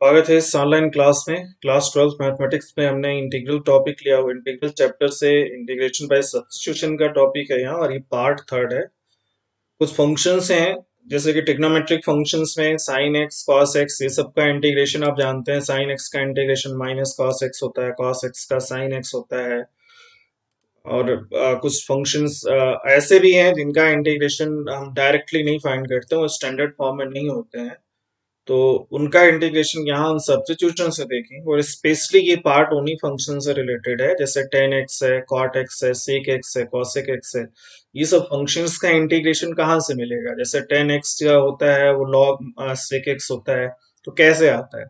स्वागत है इस ऑनलाइन क्लास में। क्लास 12 मैथमेटिक्स में हमने इंटीग्रल टॉपिक लिया हुआ। इंटीग्रल चैप्टर से इंटीग्रेशन बाय सब्स्टिट्यूशन का टॉपिक है यहाँ, और ये पार्ट थर्ड है। कुछ फंक्शंस हैं जैसे कि ट्रिग्नोमेट्रिक फंक्शंस में साइन एक्स कॉस एक्स, ये सब का इंटीग्रेशन आप जानते हैं। साइन एक्स का इंटीग्रेशन माइनस कॉस एक्स होता है, कॉस एक्स का साइन एक्स होता है। और कुछ फंक्शंस ऐसे भी हैं जिनका इंटीग्रेशन हम डायरेक्टली नहीं फाइंड करते, वो स्टैंडर्ड फॉर्म में नहीं होते हैं, तो उनका इंटीग्रेशन यहाँ हम सब्स्टिट्यूशन से देखेंगे। और स्पेशली ये पार्ट उन्हीं फंक्शन से रिलेटेड है, जैसे टेन एक्स है, कॉट एक्स है, सेक एक्स है, कॉसेक एक्स है। ये सब फंक्शंस का इंटीग्रेशन कहाँ से मिलेगा? जैसे टेन एक्स जो होता है वो लॉग सेक एक्स होता है, तो कैसे आता है?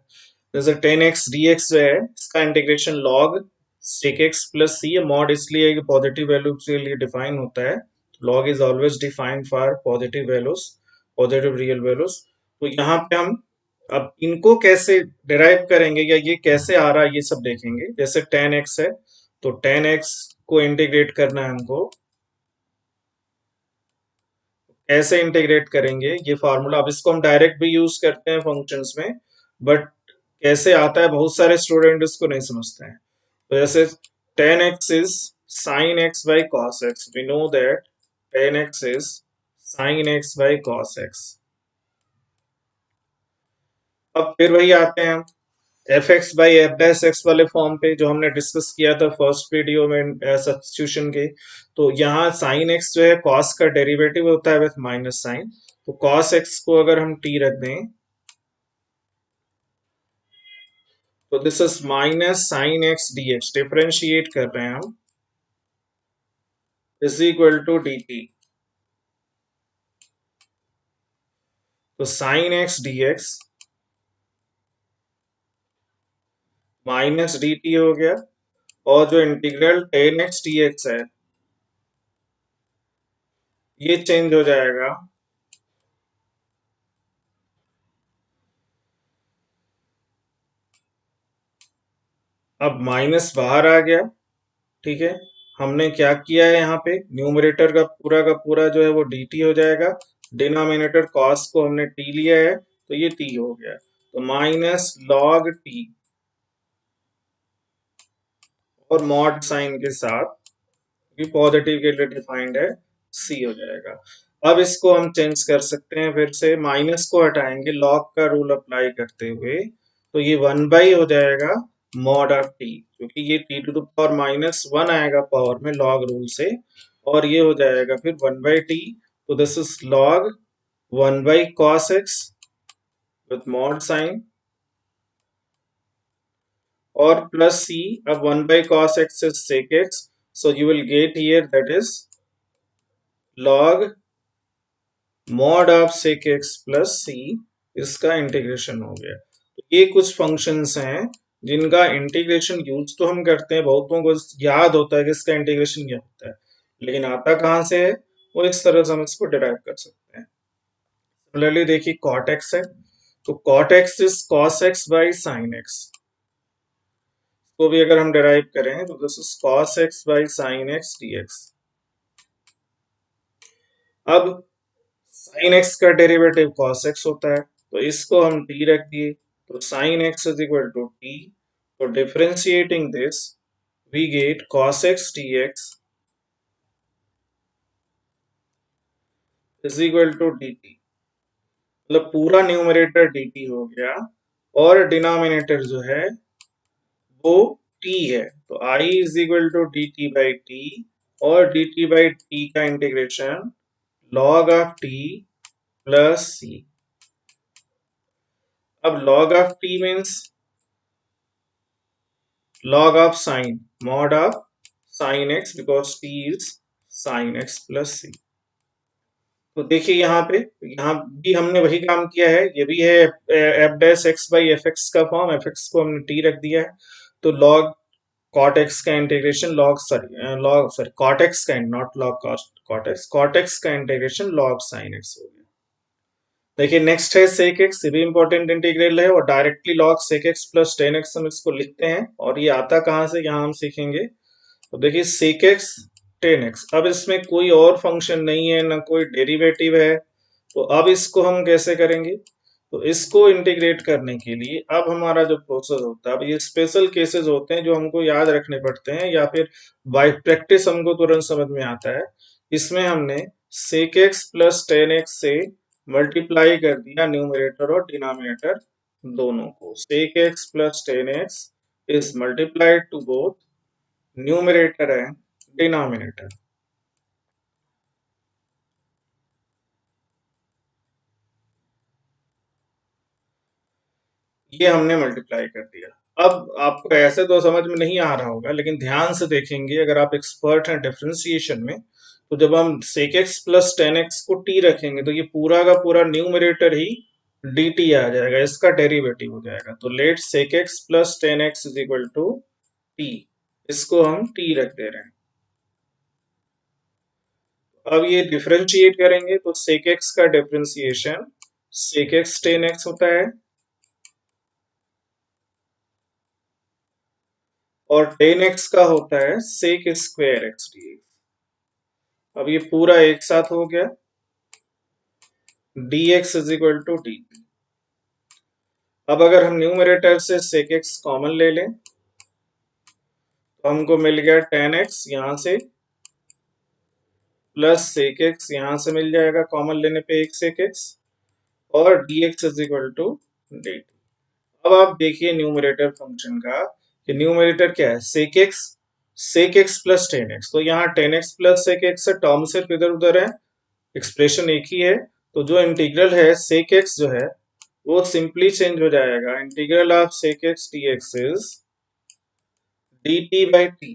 जैसे टेन एक्स डी एक्स जो है, इसका integration log sec x plus c है। मॉड इसलिए कि पॉजिटिव वैल्यू के लिए डिफाइन होता है। Log is always defined for positive values, positive real values. तो यहाँ पे हम अब इनको कैसे डिराइव करेंगे या ये कैसे आ रहा है ये सब देखेंगे। जैसे टेन एक्स है, तो टेन एक्स को इंटीग्रेट करना है हमको। कैसे इंटीग्रेट करेंगे ये फार्मूला, अब इसको हम डायरेक्ट भी यूज करते हैं फंक्शंस में, बट कैसे आता है बहुत सारे स्टूडेंट इसको नहीं समझते हैं। तो जैसे tan x is sine x by cos x, we know that tan x is sine x by cos x. अब फिर वही आते हैं f x by f dash x वाले फॉर्म पे, जो हमने डिस्कस किया था फर्स्ट वीडियो में सब्स्टिट्यूशन के। तो यहाँ साइन एक्स जो है कॉस का डेरिवेटिव होता है विथ माइनस साइन, तो कॉस एक्स को अगर हम टी रख दें तो this is minus sine x d x, differentiate कर रहे हैं हम, is equal to d t. तो sine x d x minus d t हो गया, और जो integral tan x d x है ये चेंज हो जाएगा। अब माइनस बाहर आ गया, ठीक है। हमने क्या किया है, यहाँ पे न्यूमरेटर का पूरा जो है वो dt हो जाएगा। डिनोमिनेटर कॉस को हमने t लिया है, तो ये t हो गया। तो माइनस लॉग t और मॉड साइन के साथ, ये पॉजिटिव के लिए डिफाइंड है, c हो जाएगा। अब इसको हम चेंज कर सकते हैं, फिर से माइनस को हटाएंगे लॉग का रूल अप्लाई करते हुए, तो ये वन बाई हो जाएगा मॉड ऑफ टी, क्योंकि ये t to the power minus one आएगा पावर में लॉग रूल से, और ये हो जाएगा फिर वन बाई टी। तो this is log one by cos x with mod sine और प्लस सी। अब one by cos x is sec x, so you will get here that is log mod of sec x plus c, इसका integration हो गया। तो ये कुछ functions हैं जिनका इंटीग्रेशन यूज तो हम करते हैं, बहुतों को याद होता है कि इसका इंटीग्रेशन क्या होता है, लेकिन आता कहाँ से है, वो इस तरह से हम इसको डिराइव कर सकते हैं। सिमिलरली देखिए कॉट एक्स है, तो cot x is cos x by sine x, को भी अगर हम डिराइव करें तो this is cos x by sine x d x. अब साइन एक्स का डेरिवेटिव कॉस एक्स होता है, तो इसको हम टी रख दिए, तो sine x is equal to t. तो differentiating this we get cos x d x is equal to d t. मतलब पूरा न्यूमरेटर डी टी हो गया, और डिनोमिनेटर जो है वो टी है, तो I is equal to d t by t, और डी टी बाई टी का integration log of t plus c. अब log of t means log of sin, mod of sin x, because t is sin x plus c। तो देखिए यहाँ पे, यहाँ भी हमने वही काम किया है, ये भी है F dash x by F x का फॉर्म, एफ एक्स को हमने टी रख दिया है। तो log cot x का integration log sorry cot x का, नॉट log cot x का इंटीग्रेशन log sin x हो गया। देखिए नेक्स्ट है सेक एक्स, ये भी इंपॉर्टेंट इंटीग्रल है, और directly log sec x plus tan x हम इसको लिखते हैं, और ये आता कहाँ से यहाँ हम सीखेंगे। तो देखिए सेक एक्स टेन एक्स, अब इसमें कोई और फंक्शन नहीं है ना कोई डेरिवेटिव है, तो अब इसको हम कैसे करेंगे। तो इसको इंटीग्रेट करने के लिए अब हमारा जो प्रोसेस होता है, अब ये स्पेशल केसेस होते हैं जो हमको याद रखने पड़ते हैं या फिर बाय प्रैक्टिस हमको तुरंत समझ में आता है। इसमें हमने sec x plus tan x से मल्टीप्लाई कर दिया न्यूमरेटर और डिनोमिनेटर दोनों को। sec x plus tan x is multiplied to both numerator and denominator. ये हमने मल्टीप्लाई कर दिया। अब आपको ऐसे तो समझ में नहीं आ रहा होगा, लेकिन ध्यान से देखेंगे अगर आप एक्सपर्ट हैं डिफरेंशिएशन में, तो जब हम sec x plus tan x को t रखेंगे तो ये पूरा का पूरा न्यूमरेटर ही dt आ जाएगा, इसका डेरिवेटिव हो जाएगा। तो let sec x plus tan x is equal to t, इसको हम t रख दे रहे हैं। अब ये डिफरेंशिएट करेंगे तो sec x का differentiation sec x ten x होता है और टेन एक्स का होता है सेक स्क्वायर एक्स डी। अब ये पूरा एक साथ हो गया, d x is equal to d. अब अगर हम न्यूमरेटर से सेक एक्स कॉमन ले लें तो हमको मिल गया टेन एक्स यहां से प्लस सेक एक्स यहां से मिल जाएगा, कॉमन लेने पे एक सेक एक्स, और d x is equal to d. अब आप देखिए न्यूमरेटर फंक्शन का कि न्यूमरेटर क्या है, sec x plus tan x. तो यहाँ tan x plus sec x से टर्म सिर्फ इधर उधर है, एक्सप्रेशन एक ही है। तो जो इंटीग्रल है सेक एक्स जो है वो सिंपली चेंज हो जाएगा, integral of sec x d x is d t by t.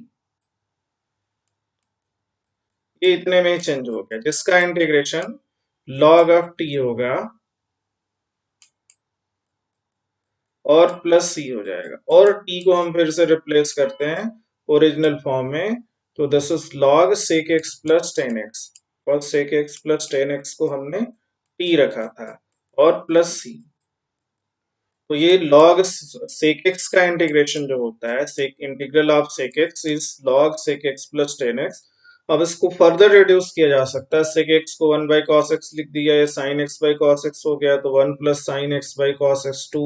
ये इतने में ही चेंज हो गया, जिसका इंटीग्रेशन लॉग ऑफ टी होगा और प्लस सी हो जाएगा, और टी को हम फिर से रिप्लेस करते हैं ओरिजिनल फॉर्म में। तो this is log sec x plus tan x, और sec x plus tan x को हमने टी रखा था और प्लस सी। तो ये log sec x का इंटीग्रेशन जो होता है, sec integral of sec x is log sec x plus tan x. अब इसको फर्दर रिड्यूस किया जा सकता है, sec x को 1 बाई cos x लिख दिया, या sin x by cos x हो गया तो 1 plus sin x by cos x, 2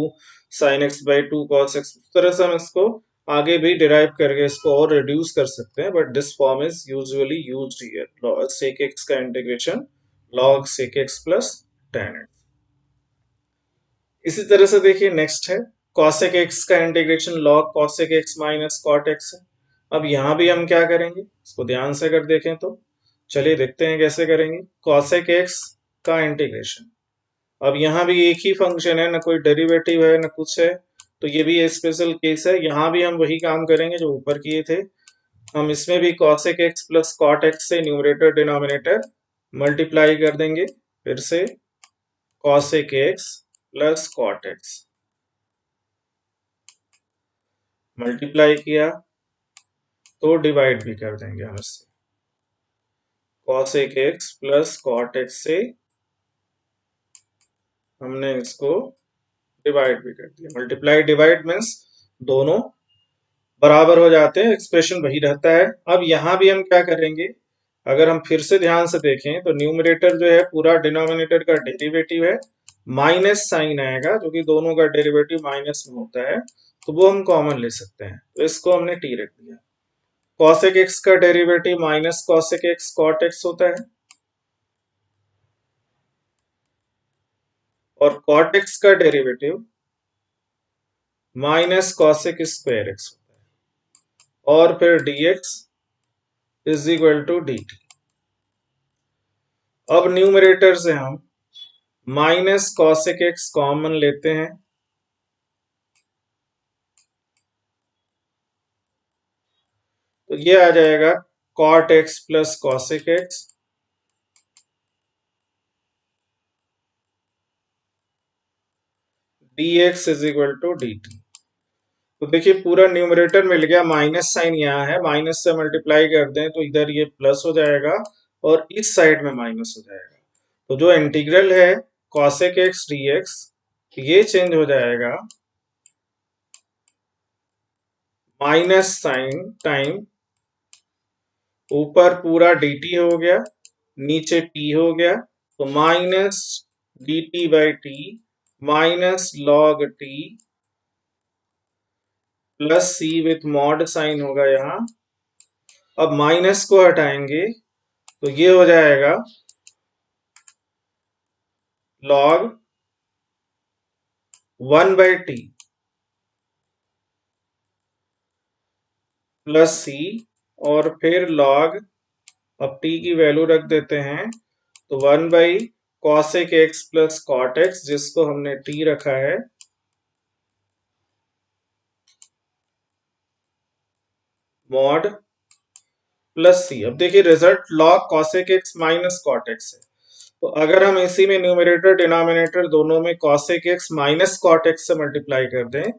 sin x by 2 cos x। इस तरह से हम इसको आगे भी डिराइव करके इसको और रिड्यूस कर सकते हैं, but this form is usually used here, sec x का integration log sec x plus tan x. इसी तरह से देखिए नेक्स्ट है cosec x का integration log cosec x minus cot x है। अब यहां भी हम क्या करेंगे, इसको ध्यान से अगर देखें तो चलिए देखते हैं कैसे करेंगे। cosec x का इंटीग्रेशन, अब यहाँ भी एक ही फंक्शन है, ना कोई डेरिवेटिव है ना कुछ है, तो ये भी स्पेशल केस है। यहाँ भी हम वही काम करेंगे जो ऊपर किए थे, हम इसमें भी cosec x plus cot x से न्यूमरेटर डिनोमिनेटर मल्टीप्लाई कर देंगे, फिर से cosec x plus cot x multiply किया तो डिवाइड भी कर देंगे हम इससे, cosec x plus cot x से हमने इसको डिवाइड भी कर दिया। मल्टीप्लाई डिवाइड मीन्स दोनों बराबर हो जाते हैं, एक्सप्रेशन वही रहता है। अब यहां भी हम क्या करेंगे, अगर हम फिर से ध्यान से देखें तो न्यूमरेटर जो है पूरा डिनोमिनेटर का डेरिवेटिव है, माइनस साइन आएगा जो कि दोनों का डेरिवेटिव माइनस में होता है, तो वो हम कॉमन ले सकते हैं, तो इसको हमने टी रख दिया। cosec x का derivative minus cosec x cot x होता है, और cot x का derivative minus cosec square x होता है, और फिर dx is equal to dt। अब न्यूमरेटर से हम माइनस cosec x कॉमन लेते हैं, तो ये आ जाएगा cot x plus cosec x, dx is equal to dt। तो देखिए पूरा न्यूमरेटर मिल गया, माइनस साइन यहाँ है, माइनस से मल्टीप्लाई कर दें तो इधर ये प्लस हो जाएगा और इस साइड में माइनस हो जाएगा। तो जो इंटीग्रल है cosec x dx ये चेंज हो जाएगा माइनस साइन टाइम, ऊपर पूरा dt हो गया, नीचे t हो गया, तो minus dt by t minus log t plus c with mod sign होगा यहाँ। अब माइनस को हटाएंगे तो ये हो जाएगा लॉग 1/t प्लस सी, और फिर लॉग, अब t की वैल्यू रख देते हैं तो 1/cosec x plus cot x, जिसको हमने t रखा है, मॉड प्लस सी। अब देखिए result log cosec x minus cot x है, तो अगर हम इसी में न्यूमरेटर डिनोमिनेटर दोनों में cosec x minus cot x से मल्टीप्लाई कर दें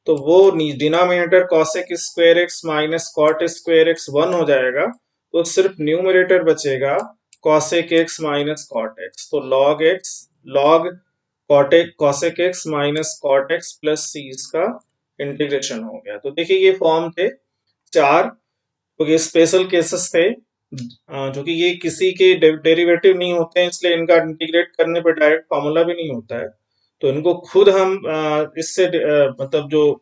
तो वो denominator cosec square x minus cot square x 1 हो जाएगा, तो सिर्फ न्यूमरेटर बचेगा cosec x minus cot x। तो log cosec x minus cot x plus c इसका इंटीग्रेशन हो गया। तो देखिए ये फॉर्म थे चार, तो ये स्पेशल केसेस थे, जो कि ये किसी के डेरिवेटिव नहीं होते हैं, इसलिए इनका इंटीग्रेट करने पर डायरेक्ट फॉर्मूला भी नहीं होता है, तो इनको खुद हम इससे मतलब जो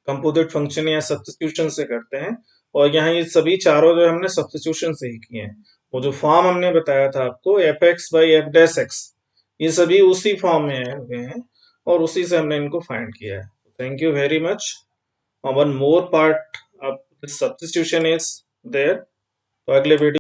कंपोजिट फंक्शन या सब्स्टिट्यूशन से करते हैं। और यहाँ ये सभी चारों जो हमने सब्स्टिट्यूशन से ही किए हैं। वो जो फॉर्म हमने बताया था आपको F x by f dash x, ये सभी उसी फॉर्म में आए हुए हैं और उसी से हमने इनको फाइंड किया है। Thank you very much. One more part of substitution is there, तो अगले वीडियो